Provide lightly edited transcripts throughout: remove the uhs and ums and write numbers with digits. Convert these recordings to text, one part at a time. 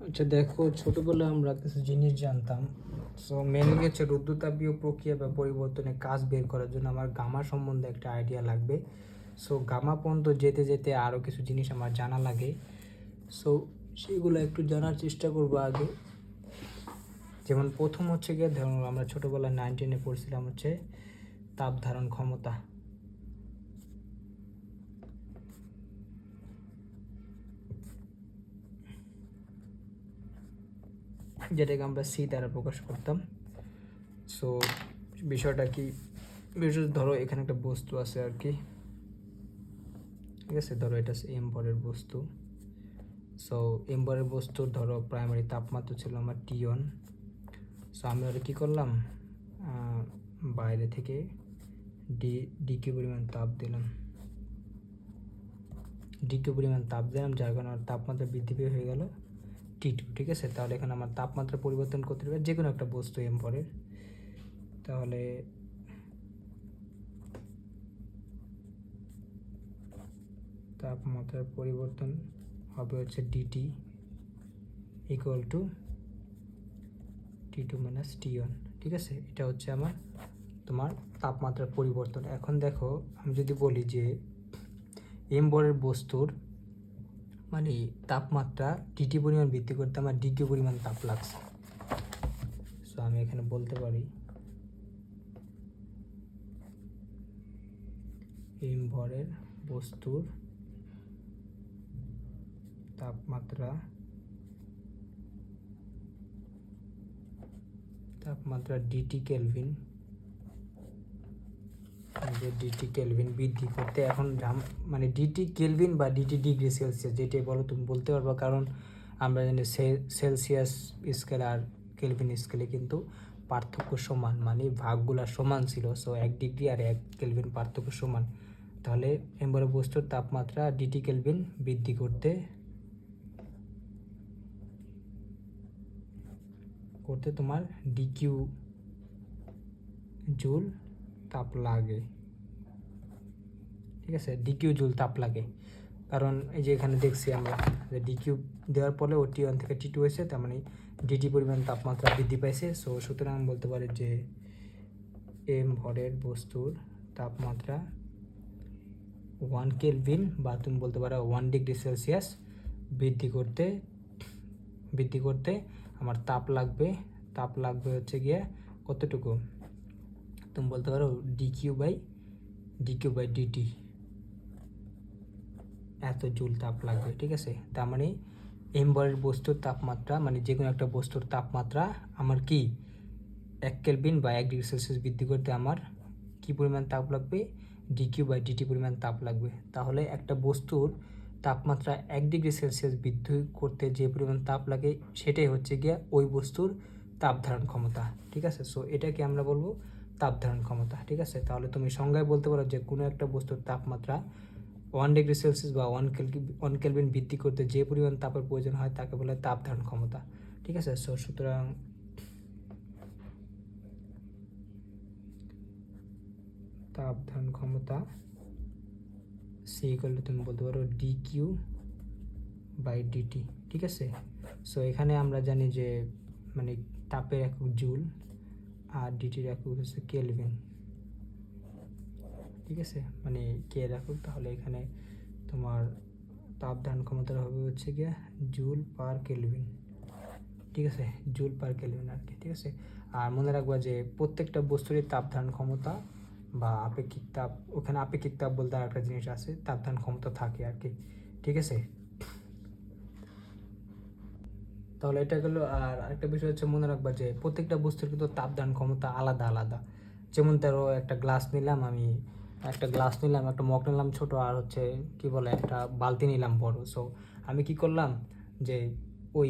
আচ্ছা দেখো, ছোটবেলায় আমরা কিছু জিনিস জানতাম। সো মেনলি হচ্ছে রুদ্রতাপীয় প্রক্রিয়া বা পরিবর্তনের কাজ বের করার জন্য আমার গামা সম্বন্ধে একটা আইডিয়া লাগবে। সো গামা পর্যন্ত যেতে যেতে আরও কিছু জিনিস আমার জানা লাগে। সো সেগুলো একটু জানার চেষ্টা করবো আগে। যেমন প্রথম হচ্ছে গিয়ে ধরুন, আমরা ছোটোবেলায় 9-10-এ পড়ছিলাম হচ্ছে তাপ ধারণ ক্ষমতা। যেটাকে আমরা সি দ্বারা প্রকাশ করতাম। সো বিষয়টা কি, বিষয় ধরো এখানে একটা বস্তু আছে আর কি, ঠিক আছে। ধরো এটা এম ভরের বস্তু। সো এম ভরের বস্তুর ধরো প্রাইমারি তাপমাত্রা ছিল আমার T1। সো আমি ওটা কী করলাম, বাইরে থেকে ডিকিউ পরিমাণ তাপ দিলাম, যার কারণে আমার তাপমাত্রা বৃদ্ধি পেয়ে হয়ে গেল T2, ঠিক আছে। তাহলে এখানে আমার তাপমাত্রা পরিবর্তন করতে হবে যে কোনো একটা বস্তু এম ভরের। তাহলে তাপমাত্রার পরিবর্তন হবে হচ্ছে DT equal to T2 minus T1, ঠিক আছে। এটা হচ্ছে আমার তোমার তাপমাত্রার পরিবর্তন। এখন দেখো, আমি যদি বলি যে এম ভরের বস্তুর মানে তাপমাত্রা ডিটি পরিমাণ বৃদ্ধি করতে আমার ডিকিউ পরিমাণ তাপ লাগছে। সো আমি এখানে বলতে পারি এম ভরের বস্তুর তাপমাত্রা ডিটি কেলভিন, যে ডিটি কেলভিন বৃদ্ধি করতে এখন মানে ডিটি কেলভিন বা ডিটি ডিগ্রি সেলসিয়াস যেটাই বলো তুমি বলতে পারবা, কারণ আমরা জানি সেলসিয়াস স্কেল আর কেলভিন স্কেলে কিন্তু পার্থক্য সমান, মানে ভাগগুলা সমান ছিল। সো 1 ডিগ্রি আর 1 কেলভিন পার্থক্য সমান। তাহলে এমবারে বস্তুর তাপমাত্রা ডিটি কেলভিন বৃদ্ধি করতে তোমার ডিকিউ জুল তাপ লাগে, ঠিক আছে। ডিকিউ জুল তাপ লাগে, কারণ এই যে এখানে দেখছি আমরা যে ডিকিউ দেওয়ার পরে ও T1 থেকে T2 হয়েছে, তার মানে ডিটি পরিমাণ তাপমাত্রা বৃদ্ধি পাইছে। সো সুতরাং বলতে পারি যে এম ভরের বস্তুর তাপমাত্রা 1 কেলভিন বা তুমি বলতে পারো 1 ডিগ্রি সেলসিয়াস বৃদ্ধি করতে আমার তাপ লাগবে হচ্ছে গিয়ে কতটুকু, তুমি বলতে পারো ডিকিউ বাই ডিটি, এত জুল তাপ লাগবে, ঠিক আছে। তার মানে এম ভরের বস্তুর তাপমাত্রা, মানে যে কোনো একটা বস্তুর তাপমাত্রা আমার কি 1 কেলভিন বা 1 ডিগ্রি সেলসিয়াস বৃদ্ধি করতে আমার কি পরিমাণ তাপ লাগবে, ডিকিউ বাই ডিটি পরিমাণ তাপ লাগবে। তাহলে একটা বস্তুর তাপমাত্রা 1 ডিগ্রি সেলসিয়াস বৃদ্ধি করতে যে পরিমাণ তাপ লাগে সেটাই হচ্ছে গিয়ে ওই বস্তুর তাপ ধারণ ক্ষমতা, ঠিক আছে। সো এটাকে আমরা বলবো তাপ ধারণ ক্ষমতা, ঠিক আছে। তাহলে তুমি সংজ্ঞায় বলতে পারো যে কোনো একটা বস্তুর তাপমাত্রা 1 ডিগ্রি সেলসিয়াস বা 1 কেলভিন বৃদ্ধি করতে যে পরিমাণ তাপের প্রয়োজন হয় তাকে বলে তাপ ধারণ ক্ষমতা, ঠিক আছে। সো সুতরাং তাপ ধারণ ক্ষমতা সি ইকুয়াল টু তুমি বলতে পারো ডিকিউ বাই ডিটি, ঠিক আছে। সো এখানে আমরা জানি যে মানে তাপের একক জুল আর ডিটির একক হচ্ছে কেলভিন, ঠিক আছে, মানে কে একক। তাহলে এখানে তোমার তাপ ধারণ ক্ষমতার হবে হচ্ছে গিয়ে জুল পার কেলভিন, ঠিক আছে, জুল পার কেলভিন আর কি, ঠিক আছে। আর মনে রাখবা যে প্রত্যেকটা বস্তুরই তাপ ধারণ ক্ষমতা বা আপেক্ষিক তাপ, ওখানে আপেক্ষিক তাপ বলতে আর একটা জিনিস আছে, তাপ ধারণ ক্ষমতা থাকে আর কি, ঠিক আছে। তাহলে এটা গেলো। আর আরেকটা বিষয় হচ্ছে মনে রাখবা যে প্রত্যেকটা বস্তুর কিন্তু তাপ ধারণ ক্ষমতা আলাদা আলাদা। যেমন ধরো একটা গ্লাস নিলাম, একটা মগ নিলাম ছোট, আর হচ্ছে কি বলে একটা বালতি নিলাম বড়। সো আমি কি করলাম যে ওই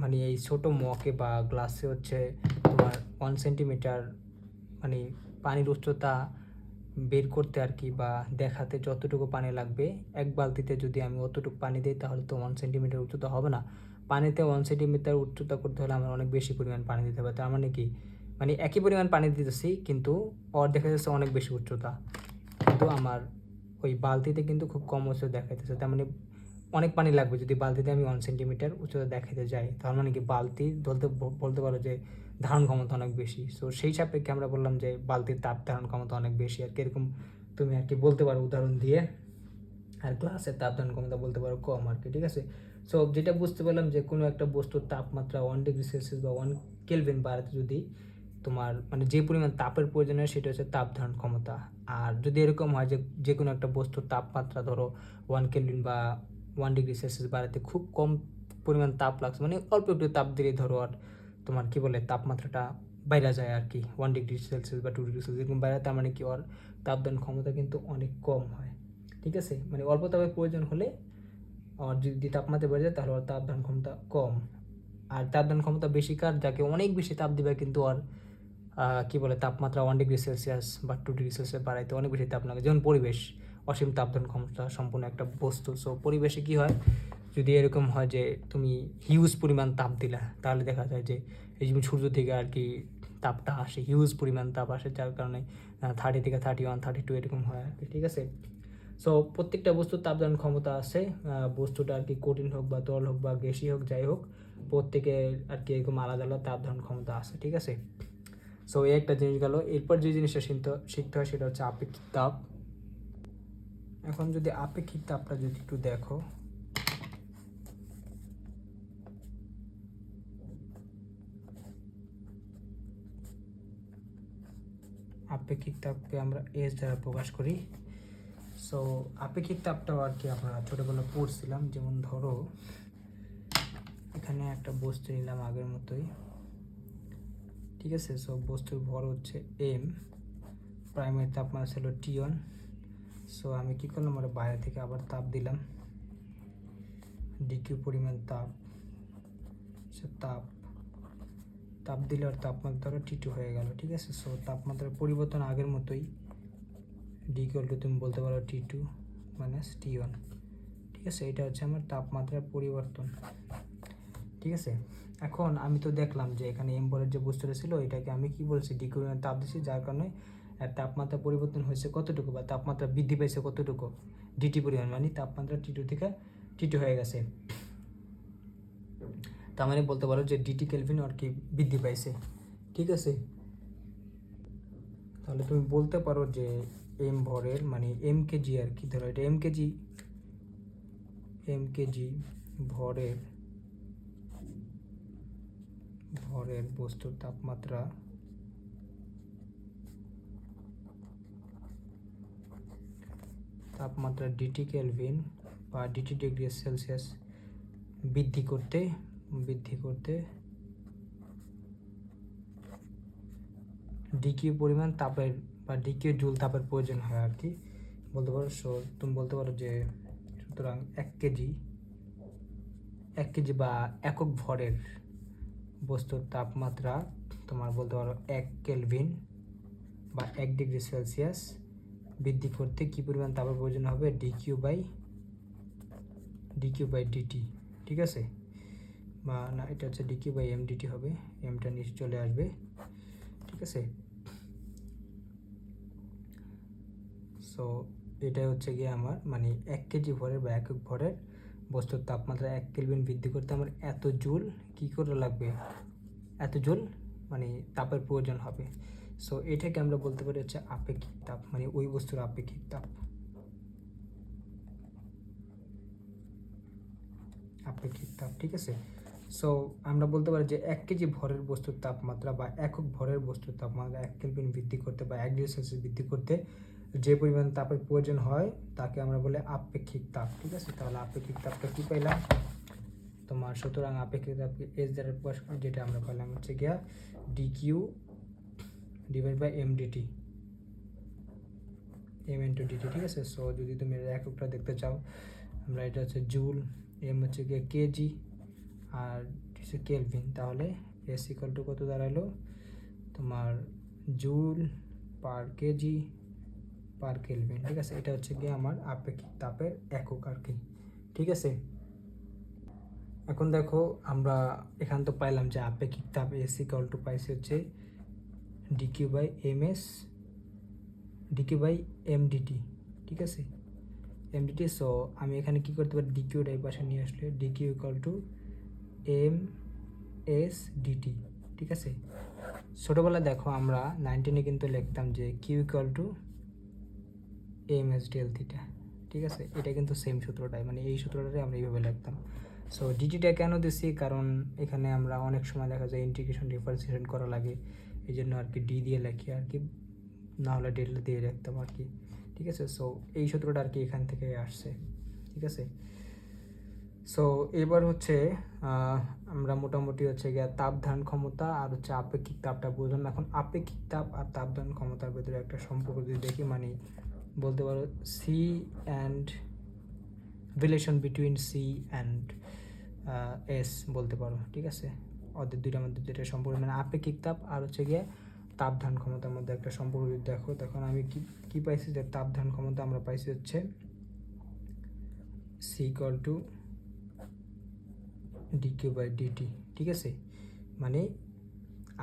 মানে এই ছোট মগে বা গ্লাসে হচ্ছে তোমার 1 সেন্টিমিটার মানে পানির উচ্চতা বের করতে আর কি, বা দেখাতে যতটুকু পানি লাগবে এক বালতিতে যদি আমি অতটুকু পানি দিই তাহলে তো 1 সেন্টিমিটার উচ্চতা হবে না। পানিতে 1 সেন্টিমিটার উচ্চতা করতে হলে আমার অনেক বেশি পরিমাণ পানি দিতে হবে। তার মানে কি, মানে একই পরিমাণ পানি দিতেছি কিন্তু ওর দেখা যাচ্ছে অনেক বেশি উচ্চতা, কিন্তু আমার ওই বালতিতে কিন্তু খুব কম উচ্চতা দেখাইতেছে। তার মানে অনেক পানি লাগবে। যদি বালতিতে আমি 1 সেন্টিমিটার উচ্চতা দেখাতে যাই, তার মানে কি বালতি ধরতে বলতে পারো যে ধারণ ক্ষমতা অনেক বেশি। সো সেই সাপেক্ষে আমরা বললাম যে বালতির তাপ ধারণ ক্ষমতা অনেক বেশি আর কি, এরকম তুমি আর কি বলতে পারো উদাহরণ দিয়ে। আর গ্লাসের তাপ ধারণ ক্ষমতা বলতে পারো কম আর কি, ঠিক আছে। সো যেটা বুঝতে পারলাম যে কোনো একটা বস্তুর তাপমাত্রা 1 ডিগ্রি সেলসিয়াস বা 1 কেলভিন বাড়াতে যদি তোমার মানে যে পরিমাণ তাপের প্রয়োজন হয় সেটা হচ্ছে তাপ ধারণ ক্ষমতা। আর যদি এরকম হয় যে যে কোনো একটা বস্তুর তাপমাত্রা ধরো 1 কেলভিন বা 1 ডিগ্রি সেলসিয়াস বাড়াতে খুব কম পরিমাণ তাপ লাগছে, মানে অল্প একটু তাপ দিলে ধরো আর তোমার কী বলে তাপমাত্রাটা বাইরে যায় আর কি, 1 ডিগ্রি সেলসিয়াস বা 2 ডিগ্রি সেলসিয়াস এরকম বাইরে, তার মানে কি ওর তাপ ধারণ ক্ষমতা কিন্তু অনেক কম হয়, ঠিক আছে। মানে অল্প তাপের প্রয়োজন হলে আর যদি তাপমাত্রা বেড়ে যায় তাহলে ওর তাপ ধারণ ক্ষমতা কম। আর তাপ ধারণ ক্ষমতা বেশি কার, যাকে অনেক বেশি তাপ দিবে কিন্তু আর কী বলে তাপমাত্রা 1 ডিগ্রি সেলসিয়াস বা 2 ডিগ্রি সেলসিয়াস বাড়াইতে অনেক বেশি তাপ লাগে, যেমন পরিবেশ অসীম তাপ ধারণ ক্ষমতা সম্পূর্ণ একটা বস্তু। সো পরিবেশে কী হয়, যদি এরকম হয় যে তুমি হিউজ পরিমাণ তাপ দিলা, তাহলে দেখা যায় যে এই যে সূর্য থেকে আর কি তাপটা আসে, হিউজ পরিমাণ তাপ আসে, যার কারণে 30 থেকে 31 32 এরকম হয় আর কি, ঠিক আছে। সো প্রত্যেকটা বস্তুর তাপ ধারণ ক্ষমতা আছে, বস্তুটা আর কি কঠিন হোক বা তরল হোক বা গ্যাসীয় হোক যাই হোক, প্রত্যেকের আর কি এরকম আলাদা আলাদা তাপ ধারণ ক্ষমতা আছে, ঠিক আছে। সো এই একটা জিনিস গেল। এরপর যে জিনিসটা শিখতে হয় সেটা হচ্ছে আপেক্ষিক তাপ। এখন যদি আপেক্ষিক তাপটা যদি একটু দেখো, আপেক্ষিক তাপকে আমরা এস দ্বারা প্রকাশ করি। সো আপেক্ষিক তাপটাও আর কি আমরা ছোটোবেলা পড়ছিলাম, যেমন ধরো এখানে একটা বস্তু নিলাম আগের মতোই, ঠিক আছে। সো বস্তুর ভর হচ্ছে এম, প্রাইমারি তাপমাত্রা ছিল T1। সো আমি কী করলাম, আমরা বাইরে থেকে আবার তাপ দিলাম, ডিকিউ পরিমাণ তাপ, সে তাপ দিলে আর তাপমাত্রা T2 হয়ে গেল, ঠিক আছে। সো তাপমাত্রার পরিবর্তন আগের মতোই, ডিকিউলটু তুমি বলতে পারো T2 মাইনাস T1, ঠিক আছে। এটা হচ্ছে আমার তাপমাত্রার পরিবর্তন, ঠিক আছে। এখন আমি তো দেখলাম যে এখানে এম বলের যে বস্তুটা ছিল এটাকে আমি কি বলছি, ডিকিউ তাপ দিচ্ছি, যার কারণে তাপমাত্রা পরিবর্তন হয়েছে কতটুকু বা তাপমাত্রা বৃদ্ধি পেয়েছে কতটুকু, ডিটি পরিমাণ, মানে তাপমাত্রা T2 থেকে T2 হয়ে গেছে। তার মানে বলতে পারো যে ডিটি কেলভিন আর কি বৃদ্ধি পাইছে, ঠিক আছে। তাহলে তুমি বলতে পারো যে এম ভরের মানে এম কেজি আর কি, ধরো এটা এম কেজি ভরের বস্তুর তাপমাত্রা ডিটি কেলভিন বা ডিটি ডিগ্রি সেলসিয়াস বৃদ্ধি করতে ডিকিউ পরিমাণ তাপের বা ডিকিউ জুল তাপের প্রয়োজন হয় আর কি, বলতে পারো। সো তুমি বলতে পারো যে সুতরাং 1 কেজি বা একক ভরের বস্তুর তাপমাত্রা তোমার বলতে পারো 1 কেলভিন বা 1 ডিগ্রি সেলসিয়াস বৃদ্ধি করতে কী পরিমাণ তাপের প্রয়োজন হবে, ডিকিউ বাই ডিটি, ঠিক আছে। বা না, এটা হচ্ছে ডিকিউ বাই এমডিটি হবে, এমটা নিচে চলে আসবে, ঠিক আছে। সো এটাই হচ্ছে গিয়ে আমার মানে 1 কেজি ভরের বা একক ভরের বস্তুর তাপমাত্রা 1 কেলভিন বৃদ্ধি করতে আমার এত জুল কী করে লাগবে, এত জুল মানে তাপের প্রয়োজন হবে। সো এটাকে আমরা বলতে পারি হচ্ছে আপেক্ষিক তাপ, মানে ওই বস্তুর আপেক্ষিক তাপ, ঠিক আছে। সো আমরা বলতে পারি যে 1 কেজি ভরের বস্তুর তাপমাত্রা বা একক ভরের বস্তুর তাপমাত্রা 1 কেলভিন বৃদ্ধি করতে বা 1 ডিগ্রি সেলসিয়াস বৃদ্ধি করতে যে পরিমাণ তাপের প্রয়োজন হয় তাকে আমরা বলে আপেক্ষিক তাপ, ঠিক আছে। তাহলে আপেক্ষিক তাপটা কী পাইলাম তোমার, সুতরাং আপেক্ষিক তাপকে এস দ্বারা প্রকাশ করি, যেটা আমরা পেলাম হচ্ছে গিয়া DQ divide by MDT, M into DT, ঠিক আছে। সো যদি তুমি এর এককটা দেখতে চাও, আমরা এটা হচ্ছে জুল, এম হচ্ছে গিয়ে কেজি আর হচ্ছে কেলভিন, তাহলে এস ইকুয়াল টু কত দাঁড়ালো তোমার joule per kg per kelvin, ঠিক আছে। এটা হচ্ছে গিয়ে আমার আপেক্ষিক তাপের একক আর কি, ঠিক আছে। এখন দেখো আমরা এখান তো পাইলাম যে আপেক্ষিক তাপ এস ইকুয়াল টু পাইছে হচ্ছে ডিকিউ বাই এমডিটি, ঠিক আছে। এমডিটি। সো আমি এখানে কি করতে পারি, ডিকিউটা এই পাশে নিয়ে আসলে DQ equal to M S DT. ঠিক আছে, ছোটোবেলা দেখো আমরা 19-এ কিন্তু লিখতাম যে Q equal to M S del theta. ঠিক আছে, এটা কিন্তু সেম সূত্রটাই, মানে এই সূত্রটাই আমরা এইভাবে লিখতাম। সো ডিটিটা কেন দিছি, কারণ এখানে আমরা অনেক সময় দেখা যায় ইন্টিগ্রেশন ডিফারেন্সিয়েশন করা লাগে, এই জন্য আর কি ডি দিয়ে লেখি আর কি, না হলে ডেল দিয়ে রাখতাম আর কি। ঠিক আছে, সো এই সূত্রটা আর কি এখান থেকে আসছে। ঠিক আছে, সো এবার হচ্ছে আমরা মোটামুটি হচ্ছে গিয়ে তাপ ধারণ ক্ষমতা আর হচ্ছে আপেক্ষিক তাপটা বুঝলাম। এখন আপেক্ষিক তাপ আর তাপ ধারণ ক্ষমতার ভিতরে একটা সম্পর্ক যদি দেখি, মানে বলতে পারো C and relation between C and S বলতে পারো। ঠিক আছে, ওদের দুইটার মধ্যে যেটা সম্পর্ক, মানে আপেক্ষিক তাপ আর হচ্ছে গিয়ে তাপ ধারণ ক্ষমতার মধ্যে একটা সম্পর্ক যদি দেখো, তখন আমি কি পাইছি, যে তাপ ধারণ ক্ষমতা আমরা পাইছি হচ্ছে C equal to DQ by DT. ঠিক আছে, মানে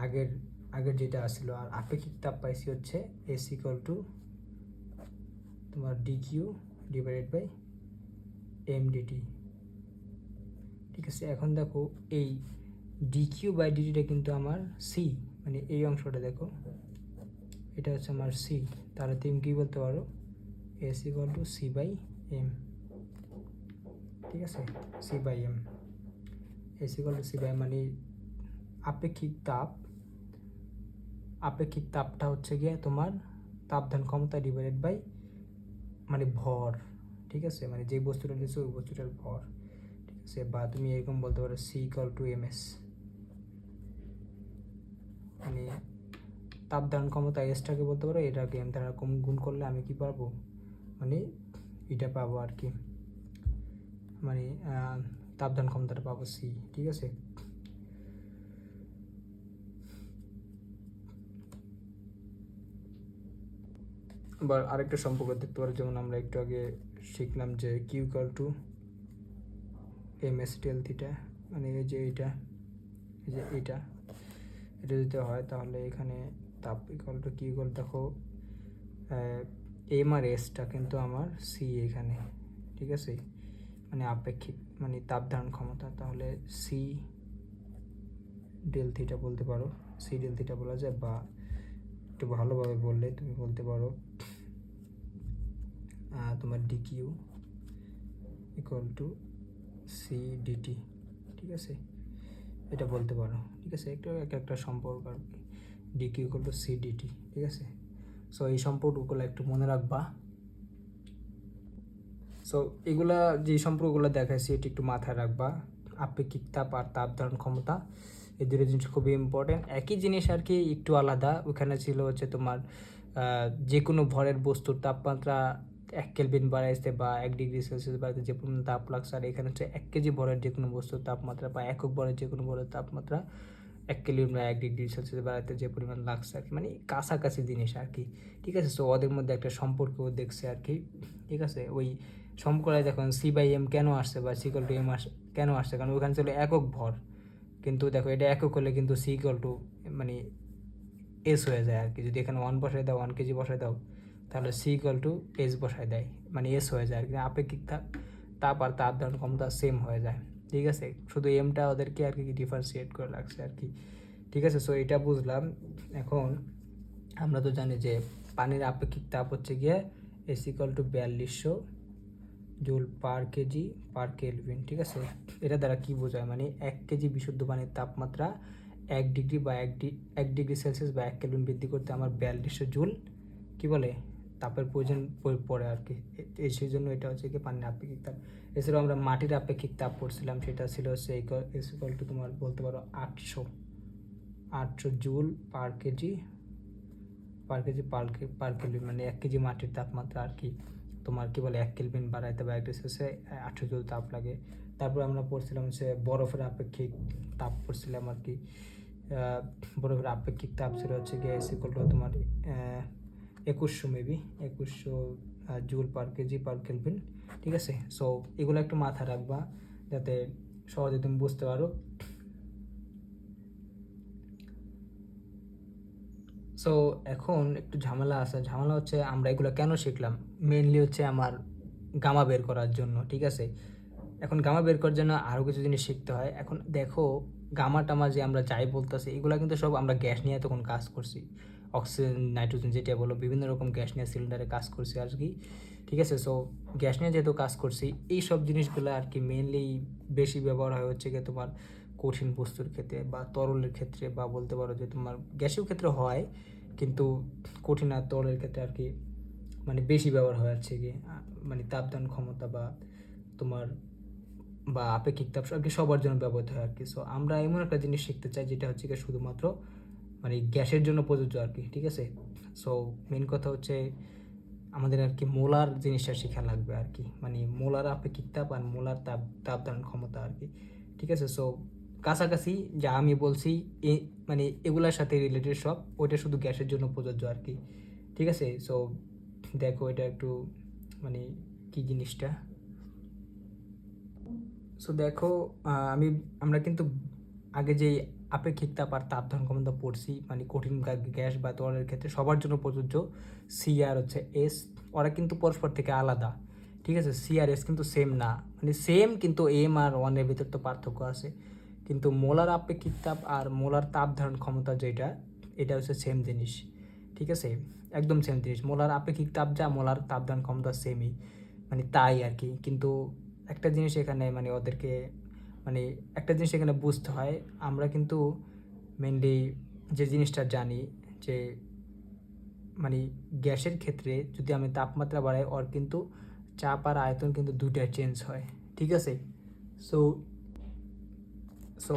আগের আগের যেটা আসছিল, আর আপেক্ষিক তাপ পাইছি হচ্ছে এস ইকুয়াল টু তোমার DQ divided by M DT. ঠিক আছে, এখন দেখো এই ডিকিউ বাই ডিটিটা কিন্তু আমার সি, মানে এই অংশটা দেখো, এটা হচ্ছে আমার সি, তাহলে তুমি কী বলতে পারো, S equal to C by M. ঠিক আছে, C by M, S equal to C by, মানে আপেক্ষিক তাপটা হচ্ছে গিয়ে তোমার তাপদান ক্ষমতা ডিভাইডেড বাই মানে ভর। ঠিক আছে, মানে যে বস্তুটা নিচ্ছে ওই বস্তুটার ভর। ঠিক আছে, বা তুমি এরকম বলতে পারো C equal to M S, মানে তাপ ধারণ ক্ষমতা এসটাকে বলতে পারো, এটাকে এম দ্বারা গুণ করলে আমি কি পাবো, মানে এটা পাবো আর কি, মানে তাপ ধারণ ক্ষমতাটা পাবো সি। ঠিক আছে, এবার আরেকটা সম্পর্ক দেখতে পারো, যেমন আমরা একটু আগে শিখলাম যে Q equal to M S del theta, মানে এই যে এটা এটা যদি হয়, তাহলে এখানে তাপ ইকুয়াল টু কিউ ইকুয়াল, দেখো এম আর এসটা কিন্তু আমার সি এখানে। ঠিক আছে, মানে আপেক্ষিক মানে তাপ ধারণ ক্ষমতা, তাহলে সি ডেল থিটা বলতে পারো, সি ডেল থিটা বলা যায়, বা একটু ভালোভাবে বললে তুমি বলতে পারো তোমার DQ equal to C DT. ঠিক আছে, এটা বলতে পারো। ঠিক আছে, একটা সম্পর্ক আর কি, DQ equal to C DT. ঠিক আছে, সো এই সম্পর্কগুলো একটু মনে রাখবা। সো এগুলা যে সম্পর্কগুলো দেখাইছি এটি একটু মাথায় রাখবা। আপেক্ষিক তাপ আর তাপ ধারণ ক্ষমতা, এই দুটো জিনিস খুবই ইম্পর্টেন্ট। একই জিনিস আর কি, একটু আলাদা। ওখানে ছিল হচ্ছে তোমার যে কোনো ভরের বস্তুর তাপমাত্রা 1 কেলভিন বাড়াইছে বা 1 ডিগ্রি সেলসিয়াস বাড়াইতে যে পরিমাণ তাপ লাগছে, আর এখানে হচ্ছে 1 কেজি ভরের যে কোনো বস্তুর তাপমাত্রা বা একক ভরের যে কোনো ভরের তাপমাত্রা 1 কেলভিন বা 1 ডিগ্রি সেলসিয়াস বাড়াইতে যে পরিমাণ লাগছে আর কি, মানে কাছাকাছি জিনিস আর কি। ঠিক আছে, সো ওদের মধ্যে একটা সম্পর্ক দেখছে আর কি। ঠিক আছে, ওই সম্পর্কে দেখুন সি বাই এম কেন আসছে বা সি ইকুয়াল টু এম কেন আসছে, কারণ ওখানে ছিল একক ভর, কিন্তু দেখো এটা একক হলে কিন্তু সি ইকুয়াল টু মানে এস হয়ে যায় আর কি। যদি এখানে 1 বসায় দাও, 1 কেজি বসায় দাও, তাহলে সি ইকুয়াল টু এস বসায় দেয়, মানে এস হয়ে যায় আর কি। আপেক্ষিক তাপ আর তাপ ধারণ ক্ষমতা সেম হয়ে যায়। ঠিক আছে, শুধু এমটা ওদেরকে আর কি ডিফারেন্সিয়েট করে রাখছে আর কি। ঠিক আছে, সো এটা বুঝলাম। এখন আমরা তো জানি যে পানির আপেক্ষিক তাপ হচ্ছে গিয়ে S equal to 4200 joule per kg per kelvin. ঠিক আছে, এটা দ্বারা কি বোঝায়, মানে 1 কেজি বিশুদ্ধ পানির তাপমাত্রা 1 ডিগ্রি বা 1 ডিগ্রি সেলসিয়াস বা 1 কেলভিন বৃদ্ধি করতে আমার 4200 জুল কি বলে তাপের প্রয়োজন পড়ে আর কি। সেই জন্য এটা হচ্ছে কি পানির আপেক্ষিক তাপ। এছাড়াও আমরা মাটির আপেক্ষিক তাপ পড়ছিলাম, সেটা ছিল হচ্ছে এস ইকুয়াল টু তোমার বলতে পারো 800 joule per kg per kelvin, মানে 1 কেজি মাটির তাপমাত্রা আর কি তোমার কি বলে 1 কেলভিন বাড়াইতে বা 1 ডিগ্রি সেলসিয়াসে 800 জুল তাপ লাগে। তারপর আমরা পড়ছিলাম হচ্ছে বরফের আপেক্ষিক তাপ পড়ছিলাম আর কি। বরফের আপেক্ষিক তাপ ছিল হচ্ছে গিয়ে এস ইকুয়াল টু তোমার 2100 maybe 2100 joule per kg per kelvin. ঠিক আছে, সো এগুলো একটু মাথায় রাখবা যাতে সহজে তুমি বুঝতে পারো। সো এখন একটু ঝামেলা আছে, ঝামেলা হচ্ছে আমরা এগুলো কেন শিখলাম, মেনলি হচ্ছে আমার গামা বের করার জন্য, ঠিক আছে। এখন গামা বের করার জন্য আরও কিছু জিনিস শিখতে হয়। এখন দেখো গামা টামা যে আমরা যাই বলতেছি এগুলো কিন্তু সব আমরা গ্যাস নিয়ে তখন কাজ করছি, অক্সিজেন নাইট্রোজেন যেটা বলো, বিভিন্ন রকম গ্যাস নিয়ে সিলিন্ডারে কাজ করছি আর কি, ঠিক আছে। সো গ্যাস নিয়ে যেহেতু কাজ করছি এই সব জিনিসগুলো আর কি মেনলি বেশি ব্যবহার হয় হচ্ছে গিয়ে তোমার কঠিন বস্তুর ক্ষেত্রে বা তরলের ক্ষেত্রে, বা বলতে পারো যে তোমার গ্যাসের ক্ষেত্রে হয়, কিন্তু কঠিন আর তরলের ক্ষেত্রে আর কি মানে বেশি ব্যবহার হয় হচ্ছে কি মানে তাপদান ক্ষমতা বা তোমার বা আপেক্ষিক তাপ আর কি সবার জন্য ব্যবহৃত হয় আর কি। সো আমরা এমন একটা জিনিস শিখতে চাই যেটা হচ্ছে কি শুধুমাত্র মানে গ্যাসের জন্য প্রযোজ্য আর কি, ঠিক আছে। সো মেন কথা হচ্ছে আমাদের আর কি মোলার জিনিসটা শেখা লাগবে আর কি, মানে মোলার আপেক্ষিক তাপ আর মোলার তাপ ধারণ ক্ষমতা আর কি, ঠিক আছে। সো কাছাকাছি যা আমি বলছি মানে এগুলার সাথে রিলেটেড সব, ওইটা শুধু গ্যাসের জন্য প্রযোজ্য আর কি, ঠিক আছে। সো দেখো এটা একটু মানে কি জিনিসটা। সো দেখো আমরা কিন্তু আগে যে আপেক্ষিক তাপ আর তাপ ধারণ ক্ষমতা পড়ছি, মানে কঠিন গ্যাস বা তরলের ক্ষেত্রে সবার জন্য প্রযোজ্য সি আর হচ্ছে এস, ওরা কিন্তু পরস্পর থেকে আলাদা, ঠিক আছে। সি আর এস কিন্তু সেম না, মানে সেম কিন্তু এম আর ওয়ানের ভিতর তো পার্থক্য আছে, কিন্তু মোলার আপেক্ষিক তাপ আর মোলার তাপ ধারণ ক্ষমতা যেটা, এটা হচ্ছে সেম জিনিস, ঠিক আছে, একদম সেম জিনিস। মোলার আপেক্ষিক তাপ যা, মোলার তাপ ধারণ ক্ষমতা সেমই, মানে তাই আর কি। কিন্তু একটা জিনিস এখানে মানে ওদেরকে মানে একটা জিনিস এখানে বুঝতে হয়, আমরা কিন্তু মেনলি যে জিনিসটা জানি যে মানে গ্যাসের ক্ষেত্রে যদি আমি তাপমাত্রা বাড়াই ওর কিন্তু চাপ আর আয়তন কিন্তু দুইটা চেঞ্জ হয়, ঠিক আছে। সো সো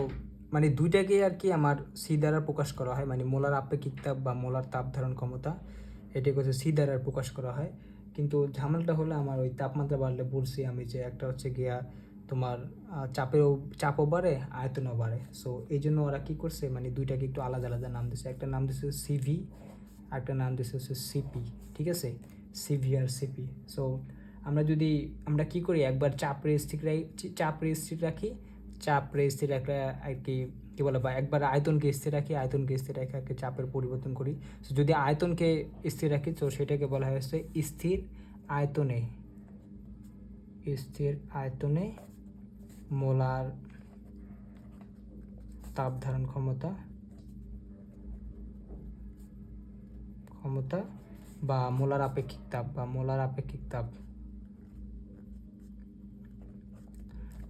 মানে দুইটাকে আর কি আমার সি দ্বারা প্রকাশ করা হয়, মানে মোলার আপেক্ষিক তাপ বা মোলার তাপ ধারণ ক্ষমতা, এটাকে হচ্ছে সি দ্বারা প্রকাশ করা হয়। কিন্তু ঝামেলাটা হলো আমার ওই তাপমাত্রা বাড়লে বলছি আমি যে একটা হচ্ছে গিয়া তোমার চাপও বাড়ে আয়তনও বাড়ে। সো এই জন্য ওরা কী করছে মানে দুইটাকে একটু আলাদা আলাদা নাম দিচ্ছে, একটা নাম দিচ্ছে সিভি আর একটা নাম দিচ্ছে হচ্ছে সিপি, ঠিক আছে, সিভি আর সিপি। সো আমরা কি করি, একবার চাপ স্থির রাখি, রাখলে আর কি কী বলে, বা একবার আয়তনকে স্থির রাখি, রেখে আর কি চাপের পরিবর্তন করি। সো যদি আয়তনকে স্থির রাখি তো সেটাকে বলা হয়েছে স্থির আয়তনে, মোলার তাপ ধারণ ক্ষমতা বা মোলার আপেক্ষিক তাপ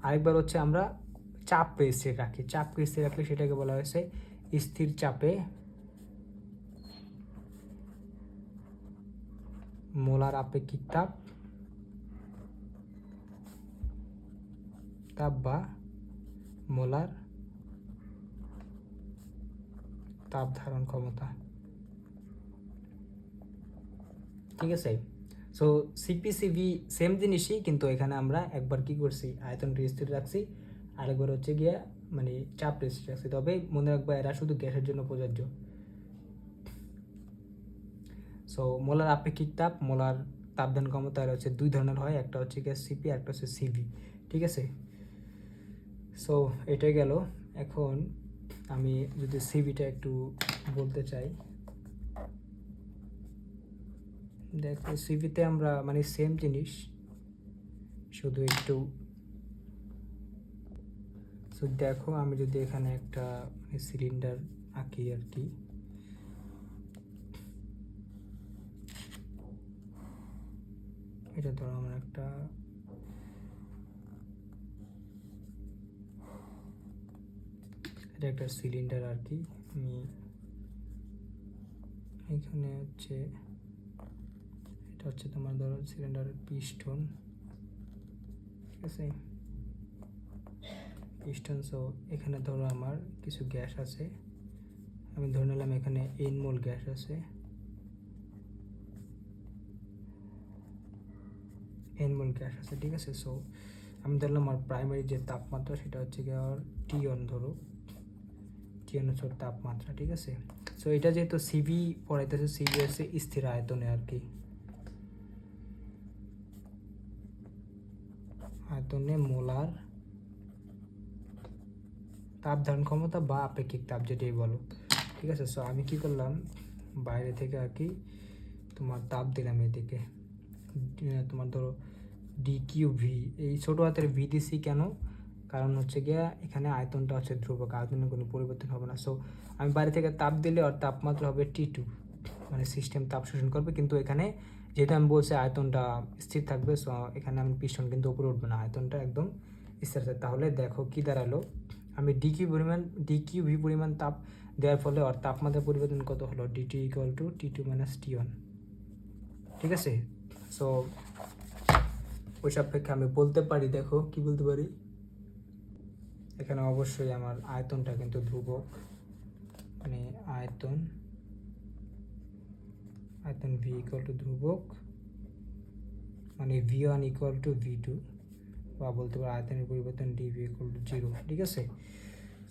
আরেকবার হচ্ছে আমরা চাপকে স্থির রাখলে সেটাকে বলা হয়েছে স্থির চাপে মোলার আপেক্ষিক তাপ বা মোলার তাপ ধারণ ক্ষমতা, ঠিক আছে। সো সিপিসিভি সেম জিনিসই, কিন্তু এখানে আমরা একবার কি করছি আয়তনকে স্থির রাখছি, আরেকবার হচ্ছে গিয়া মানে চাপ স্থির রাখছি। তবে মনে রাখবা এরা শুধু গ্যাসের জন্য প্রযোজ্য। সো মোলার আপেক্ষিক তাপ, মোলার তাপদান ক্ষমতা এর হচ্ছে দুই ধরনের হয়, একটা হচ্ছে গিয়ে সিপি, একটা হচ্ছে সিভি, ঠিক আছে। সো এটাই গেল। এখন আমি যদি সিভিটা একটু বলতে চাই, দেখো সিভিতে আমরা মানে সেম জিনিস, শুধু একটু সো দেখো আমি যদি এখানে একটা সিলিন্ডার আঁকি আর কি, এটা ধরো আমার একটা সিলিন্ডার আর কি, আমি এখানে হচ্ছে এটা হচ্ছে তোমার ধরো সিলিন্ডারের পিস্টন, ঠিক আছে, পিস্টন। সো এখানে ধরো আমার কিছু গ্যাস আছে, আমি ধরে নিলাম এখানে এন মোল গ্যাস আছে, ঠিক আছে। সো আমি ধরলাম আমার প্রাইমারি যে তাপমাত্রা সেটা হচ্ছে গিয়ে টি1 ধরো, টি1 হচ্ছে তাপমাত্রা, ঠিক আছে। সো এটা যেহেতু সিভি পড়াইতেছে, সিভি হচ্ছে স্থির আয়তনে আর কি, আয়তনে মোলার তাপ ধারণ ক্ষমতা বা আপেক্ষিক তাপ যেটাই বলো, ঠিক আছে। সো আমি কি করলাম বাইরে থেকে আর কি তোমার তাপ দিলাম এদিকে, তোমার ধরো ডি কিউ ভি, এই ছোটো হাতের ভি দিছি কেন, কারণ হচ্ছে গিয়া এখানে আয়তনটা হচ্ছে ধ্রুবক, আয়তনের কোনো পরিবর্তন হবে না। সো আমি বাইরে থেকে তাপ দিলে আর তাপমাত্রা হবে T2, মানে সিস্টেম তাপ শোষণ করবে, কিন্তু এখানে যেহেতু আমি বলছি আয়তনটা স্থির থাকবে, সো এখানে আমি পিস্টন কিন্তু উপরে উঠবে না, আয়তনটা একদম স্থির থাকবে। তাহলে দেখো কি দাঁড়ালো, আমি ডি কিউ ভি পরিমাণ তাপ দেওয়ার ফলে আর তাপমাত্রা পরিবর্তন কত হলো, DT equal to T2 minus T1। ঠিক আছে, সো ওই সাপেক্ষে আমি বলতে পারি, দেখো কি বলতে পারি, এখানে অবশ্যই আমার আয়তনটা কিন্তু ধ্রুবক, মানে আয়তন ভি ইকুয়াল টু ধ্রুবক, মানে V1 ইকুয়াল টু V2, বা বলতে পারি আয়তনের পরিবর্তন ডিভি ইকুয়াল টু 0। ঠিক আছে,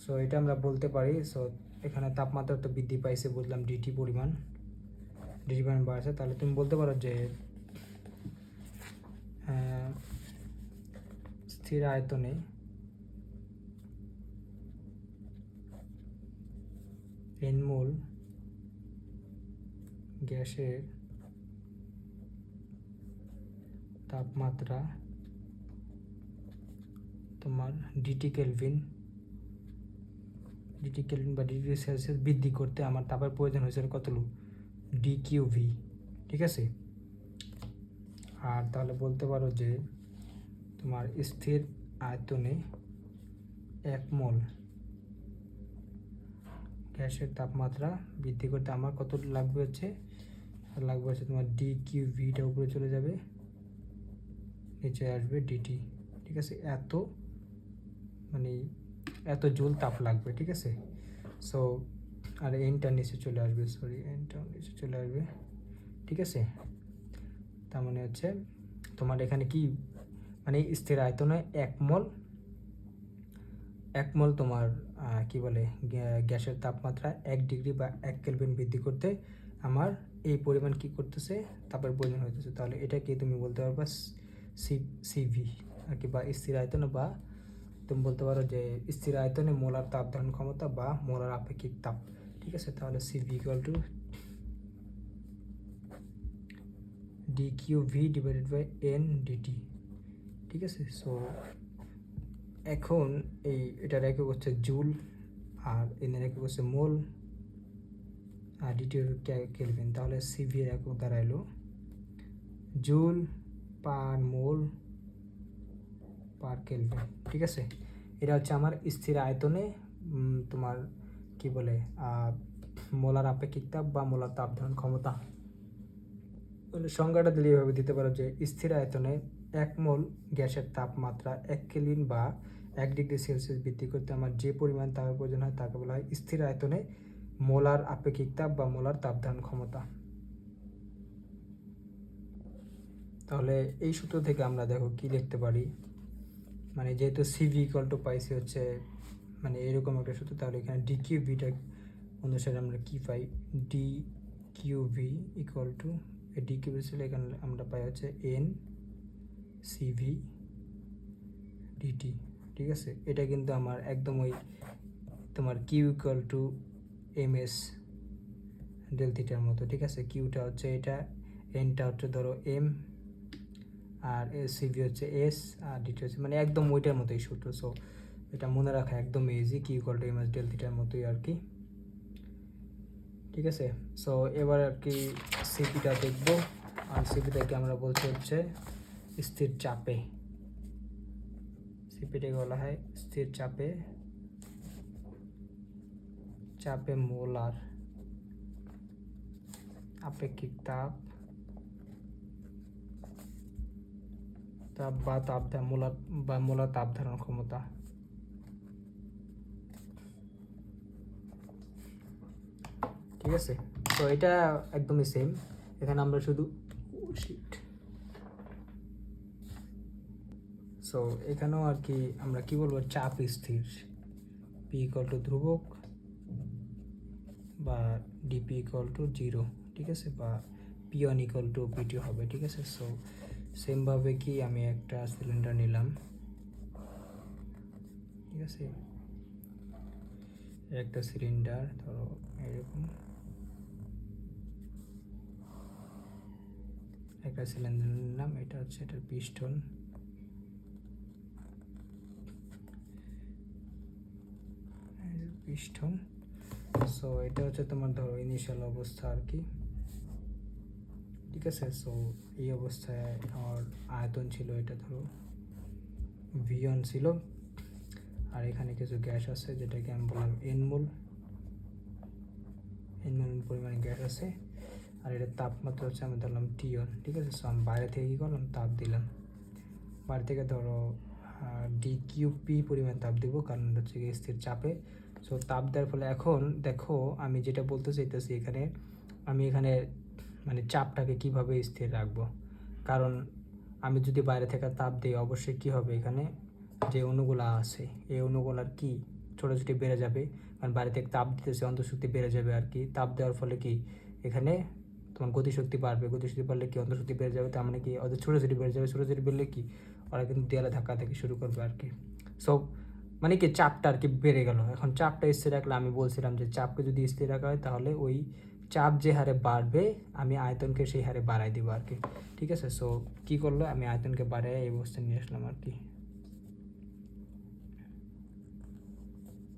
সো এটা আমরা বলতে পারি। সো এখানে তাপমাত্রা তো বৃদ্ধি পাইছে, বুঝলাম ডিটি পরিমাণ বাড়ছে, তাহলে তুমি বলতে পারো যে স্থির আয়তনে n মোল গ্যাসের তাপমাত্রা তোমার ডিটি কেলভিন বা ডিগ্রি সেলসিয়াস বৃদ্ধি করতে আমার তাপের প্রয়োজন হয়েছিল কতটুকু, DQV। ঠিক আছে, আর তাহলে বলতে পারো যে তোমার স্থির আয়তনে 1 মোল গ্যাসের তাপমাত্রা বৃদ্ধি করতে আমার কত লাগবে হচ্ছে তোমার DQVটা উপরে চলে যাবে, নিচে আসবে ডিটি। ঠিক আছে, এত জুল তাপ লাগবে। ঠিক আছে, সো আর এনটা নিচে চলে আসবে, ঠিক আছে, তার মানে হচ্ছে তোমার এখানে কি, মানে স্থির আয়তনে 1 মোল তোমার কি বলে গ্যাসের তাপমাত্রা 1 ডিগ্রি বা 1 কেলভিন বৃদ্ধি করতে আমার এই পরিমাণ কি করতেছে, তাপের প্রয়োজন হইতেছে। তাহলে এটাকে তুমি বলতে পারবা সিভি আর কি, বা স্থির আয়তনে, বা তুমি বলতে পারো যে স্থির আয়তনে মোলার তাপ ধারণ ক্ষমতা বা মোলার আপেক্ষিক তাপ। ঠিক আছে, তাহলে CV equal to DQV divided by N DT. ঠিক আছে, সো এখন এটার একক হচ্ছে জুল, আর এনের একক হচ্ছে মোল, আর ডিটি কেলভিন। তাহলে সিভি এর একক দাঁড়াইলো জুল পার মোল পার কেলভিন। ঠিক আছে, এটা হচ্ছে আমার স্থির আয়তনে তোমার কি বলে মোলার আপেক্ষিক তাপ বা মোলার তাপ ধারণ ক্ষমতা। সংজ্ঞাটা দিলে এভাবে দিতে পারো যে স্থির আয়তনে 1 মোল গ্যাসের তাপমাত্রা 1 কেলভিন বা 1 ডিগ্রি সেলসিয়াস বৃদ্ধি করতে আমার যে পরিমাণ তাপের প্রয়োজন হয় তাকে বলা হয় স্থির আয়তনে মোলার আপেক্ষিক তাপ বা মোলার তাপ ধারণ ক্ষমতা। তাহলে এই সূত্র থেকে আমরা দেখো কি লিখতে পারি, মানে যেহেতু সিভি ইকুয়াল টু পাইছি হচ্ছে মানে এরকম একটা সূত্র, তাহলে এখানে ডিকিউভিটা অনুসারে আমরা কি পাই, ডিকিউভি ইকুয়াল টু ডিকিউভি ছিল, এখানে আমরা পাই হচ্ছে এন সিভি ডিটি। ঠিক আছে, এটা কিন্তু আমার একদম ওই তোমার Q equal to MS del থিটার মতো। ঠিক আছে, কিউটা হচ্ছে এটা, এনটা হচ্ছে ধরো এম, আর সিভি হচ্ছে এস, আর ডিটি হচ্ছে মানে একদম ওইটার মতোই সূত্র। সো এটা মনে রাখা একদম easy, Q equal to MS del থিটার মতোই আর কি। ঠিক আছে, সো এবার আর কি সিপিটা দেখবো, আর সিপিটাকে আমরা বলছি হচ্ছে স্থির চাপে, সিপিটাকে বলা হয় স্থির চাপে মোলার আপেক্ষিক তাপ বা মোলার তাপ ধারণ ক্ষমতা। ঠিক আছে, তো এটা একদমই সেম, এখানে আমরা শুধু সো এখানেও আর কি আমরা কি বলবো, চাপ স্থির, পি ইকুয়াল টু ধ্রুবক বা ডিপি ইকুয়াল টু 0। ঠিক আছে, বা P1 ইকুয়াল টু P2 হবে। ঠিক আছে, সো সেমভাবে কি আমি একটা সিলিন্ডার নিলাম। ঠিক আছে, একটা সিলিন্ডার ধরো এরকম, একটা সিলিন্ডার নিলাম, এটা হচ্ছে এটার পিস্টন, পিস্টন। সো এটা হচ্ছে তোমার ধরো ইনিশিয়াল অবস্থা আর কি, ঠিক আছে। সো এই অবস্থায় আমার আয়তন ছিল এটা ধরো V1 ছিল, আর এখানে কিছু গ্যাস আছে যেটাকে আমি বললাম এন মোল পরিমাণে গ্যাস আছে, আর এটার তাপমাত্রা হচ্ছে আমি ধরলাম T1, ঠিক আছে। সো আমি বাইরে থেকে কী করলাম, তাপ দিলাম, বাইরে থেকে ধরো DQP পরিমাণ তাপ দিব, কারণ এটা হচ্ছে স্থির চাপে। সো তাপ দেওয়ার ফলে এখন দেখো আমি যেটা বলতে চাইতেছি এখানে, আমি এখানে মানে চাপটাকে কিভাবে স্থির রাখবো, কারণ আমি যদি বাইরে থেকে তাপ দিই অবশ্যই কী হবে, এখানে যে অণুগুলা আছে এই অণুগুলার কি ছোটাছুটি বেড়ে যাবে, কারণ বাইরে থেকে তাপ দিতেছে অন্তঃশক্তি বেড়ে যাবে আর কি। তাপ দেওয়ার ফলে কি এখানে তোমার গতিশক্তি বাড়বে, গতিশক্তি বাড়লে কি অন্তঃশক্তি বেড়ে যাবে, তার মানে কি ওদের ছোটাছুটি বেড়ে যাবে, ছোটাছুটি বেড়লে কি ওরা কিন্তু দেয়ালে ধাক্কা থেকে শুরু করবে আর কি। সো মানে কি চাপটা আর কি বেড়ে গেল। এখন চাপটা স্থির রাখলে আমি বলছিলাম যে চাপকে যদি স্থির রাখা হয় তাহলে ওই চাপ যে হারে বাড়বে আমি আয়তনকে সেই হারে বাড়াই দিব আর কি, ঠিক আছে। সো কী করলো, আমি আয়তনকে বাড়াই এই অবস্থায় নিয়ে আসলাম আর কি,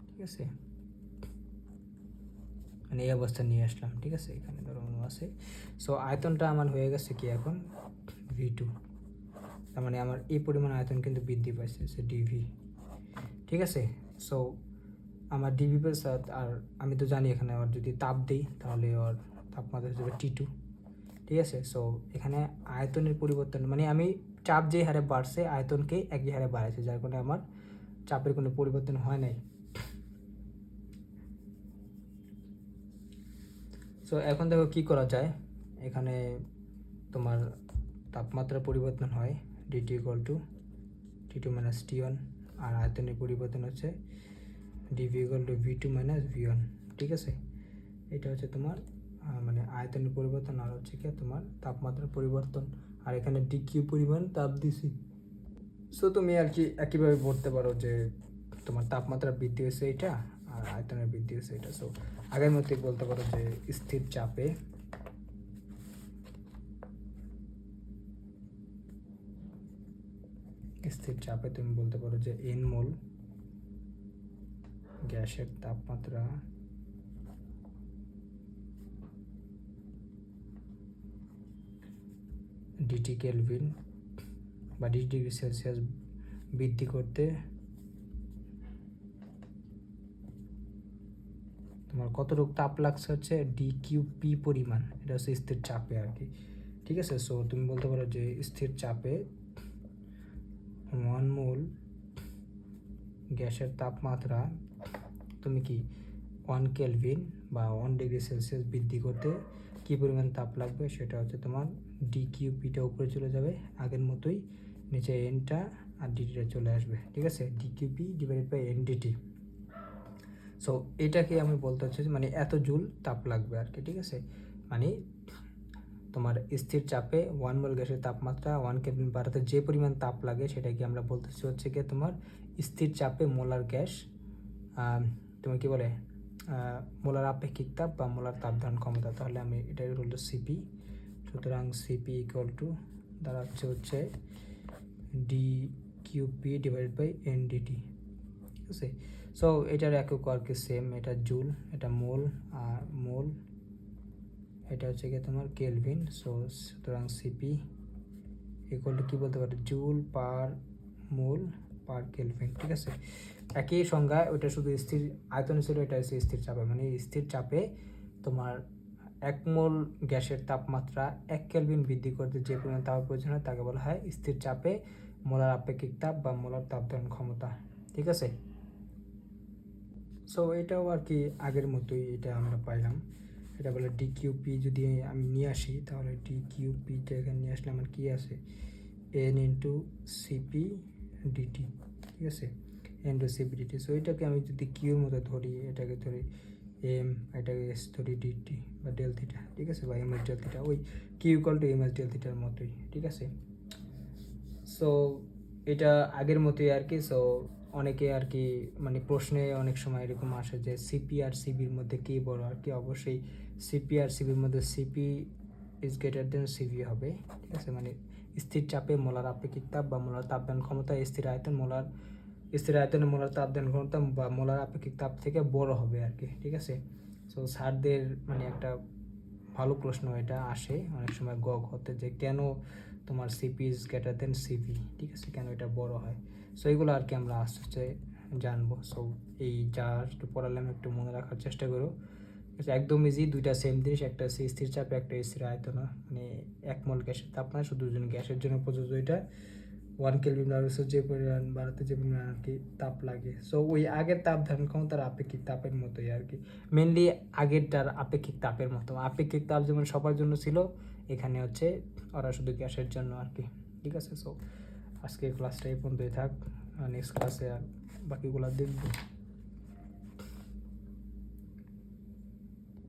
ঠিক আছে। মানে এই অবস্থা নিয়ে আসলাম, ঠিক আছে। এখানে ধরো অণু আছে। সো আয়তনটা আমার হয়ে গেছে কি এখন V2, তার মানে আমার এই পরিমাণ আয়তন কিন্তু বৃদ্ধি পাইছে, সে ডিভি, ঠিক আছে। সো আমার ডিভি প্লাস, আর আমি তো জানি এখানে আবার যদি তাপ দিই তাহলে ওর তাপমাত্রা হয়ে যাবে T2, ঠিক আছে। সো এখানে আয়তনের পরিবর্তন মানে আমি চাপ যে হারে বাড়ছে আয়তনকে একই হারে বাড়াইছে, যার কারণে আমার চাপের কোনো পরিবর্তন হয় নাই। সো এখন দেখো কী করা যায়, এখানে তোমার তাপমাত্রার পরিবর্তন হয় DT = T2 - T1, আর আয়তনের পরিবর্তন হচ্ছে DV = V2 - V1, ঠিক আছে। এটা হচ্ছে তোমার মানে আয়তনের পরিবর্তন, আর হচ্ছে কি তোমার তাপমাত্রার পরিবর্তন, আর এখানে DQ পরিমাণ তাপ দিছি। সো তুমি আর কি একইভাবে বলতে পারো যে তোমার তাপমাত্রা বৃদ্ধি হয়েছে এটা আর আয়তনের বৃদ্ধি হয়েছে এটা। সো আগের মতোই বলতে পারো যে স্থির চাপে তুমি বলতে পারো যে N মোল গ্যাসের তাপমাত্রা DT কেলভিন বা ডিগ্রি সেলসিয়াস বৃদ্ধি করতে তোমার কতটুকু তাপ লাগছে হচ্ছে DQP পরিমাণ, এটা হচ্ছে স্থির চাপে আর কি, ঠিক আছে। সো তুমি বলতে পারো যে স্থির চাপে 1 মোল গ্যাসের তাপমাত্রা তুমি কি 1 কেলভিন বা 1 ডিগ্রি সেলসিয়াস বৃদ্ধি করতে কী পরিমাণ তাপ লাগবে, সেটা হচ্ছে তোমার DQPটা উপরে চলে যাবে আগের মতোই, নিচে এনটা আর ডিটিটা চলে আসবে, ঠিক আছে। DQP/NDT। সো এটাকে আমি বলতে হচ্ছে মানে এত জুল তাপ লাগবে আর কি, ঠিক আছে। মানে তোমার স্থির চাপে 1 মোল গ্যাসের তাপমাত্রা 1 কেলভিন বাড়াতে যে পরিমাণ তাপ লাগে সেটাকে আমরা বলতেছি হচ্ছে কি তোমার স্থির চাপে মোলার গ্যাস, তোমার কি বলে মোলার আপেক্ষিক তাপ বা মোলার তাপ ধারণ ক্ষমতা। তাহলে আমি এটাই হলো সিপি। সুতরাং সিপি = দাঁড়াচ্ছে হচ্ছে DQP/NDT, ঠিক আছে। সো এটার একক আর কি সেম, এটা জুল, এটা মোল, আর মোল এটা হচ্ছে কি তোমার কেলভিন। সো সুতরাং সিপি = কি বলতে পারো জুল পার মোল পার কেলভিন, ঠিক আছে। একই সংজ্ঞা, ওইটা শুধু স্থির আয়তন ছিল, এটা হচ্ছে স্থির চাপে, মানে স্থির চাপে তোমার 1 মোল গ্যাসের তাপমাত্রা 1 কেলভিন বৃদ্ধি করতে যে পরিমাণ তাপ প্রয়োজন হয় তাকে বলা হয় স্থির চাপে মোলার আপেক্ষিক তাপ বা মোলার তাপ ধারণ ক্ষমতা, ঠিক আছে। সো এটাও আর কি আগের মতোই এটা আমরা পাইলাম। এটা বলে ডিকিউপি, যদি আমি নিয়ে আসি তাহলে ডিকিউপিটা এখানে নিয়ে আসলে আমার কী আছে N × CP/DT, ঠিক আছে, N/CP/DT। সো এটাকে আমি যদি কিউর মতো ধরি, এটাকে ধরি M, এটাকে S ধরি DT বা ডেল থিটা, ঠিক আছে, বা MS/ডেল থিটা, ওই কিউ = MS/ডেল থিটার মতোই, ঠিক আছে। সো এটা আগের মতোই আর কি। সো অনেকে আর কি মানে প্রশ্নে অনেক সময় এরকম আসে যে সিপি আর সিবির মধ্যে কে বড় আর কি। অবশ্যই সিপি আর সিবির মধ্যে CP is greater than CV হবে, ঠিক আছে, মানে স্থির চাপে মোলার আপেক্ষিক তাপ বা মোলার তাপদান ক্ষমতা স্থির আয়তনে মোলার তাপদান ক্ষমতা বা মোলার আপেক্ষিক তাপ থেকে বড় হবে আর কি, ঠিক আছে। সো স্যারদের মানে একটা ভালো প্রশ্ন এটা আসে অনেক সময় ঘতে, যে কেন তোমার CP is greater than CV, ঠিক আছে, কেন এটা বড় হয়। সো এইগুলো আর কি আমরা আস্তে আস্তে জানবো। সো এই যা একটু পড়ালাম একটু মনে রাখার চেষ্টা করো। একদম ইজি, দুইটা সেম জিনিস, একটা হচ্ছে স্থির চাপে, একটা স্থির আয়তন, মানে এক মোল গ্যাসের তাপমাত্রা, শুধু গ্যাসের জন্য প্রযোজ্য এটা 1 কেলভিন যে পরিমাণ বাড়াতে যে পরিমাণ আর কি তাপ লাগে। সো ওই আগের তাপ ধারণ ক্ষমতার আপেক্ষিক তাপের মতোই আর কি, মেনলি আগেরটার আপেক্ষিক তাপের মতো। আপেক্ষিক তাপ যেমন সবার জন্য ছিল, এখানে হচ্ছে ওরা শুধু গ্যাসের জন্য আর কি, ঠিক আছে। সো আজকে ক্লাসটা এই পর্যন্তই থাক, নেক্সট ক্লাসে আর বাকিগুলো দেখবো।